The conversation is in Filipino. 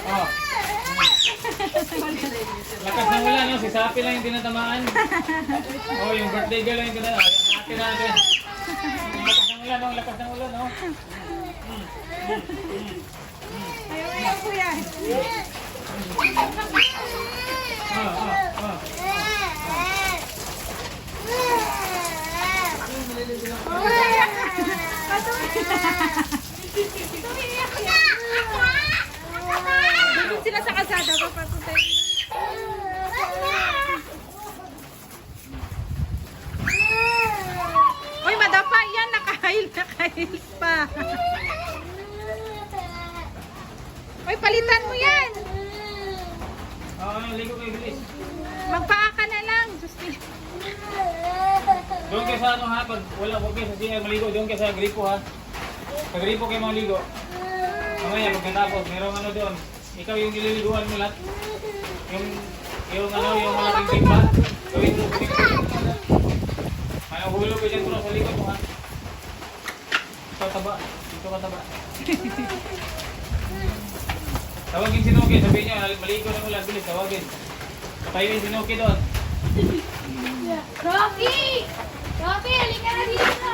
Oh. Lakas ng ulan, no? Si Sapi lang yung tinatamaan. Oh, yung birthday girl lang yung tinatamaan. Natin natin. Lakas ng ulan, no? Lakas ng ulan, no? Ayaw ko yan. Doon sila sa kasada pa papunta. Uy, madapa yan. Naka-heels pa. Uy, palitan mo yan. Oo, ligo kayo, bilis. Magpaa ka na lang. Doon kayo sa ano ha, pag wala, huwag kayo sa CR maligo, doon kayo sa gripo ha. Sa gripo kayo maligo. Mamaya, pagkatapos, merong ano doon. Ikaw yung nililiguan mo lahat. Yung malaking timba. Gawin mo, ayaw hulog ko dyan sa likod mo ha. Ikaw taba. Ikaw ka taba. Tawagin si Noki, sabihin niya, maligo ng ulan, bilis, tawagin. Patayin si Noki doon. Rocky! Rocky, halika na dito!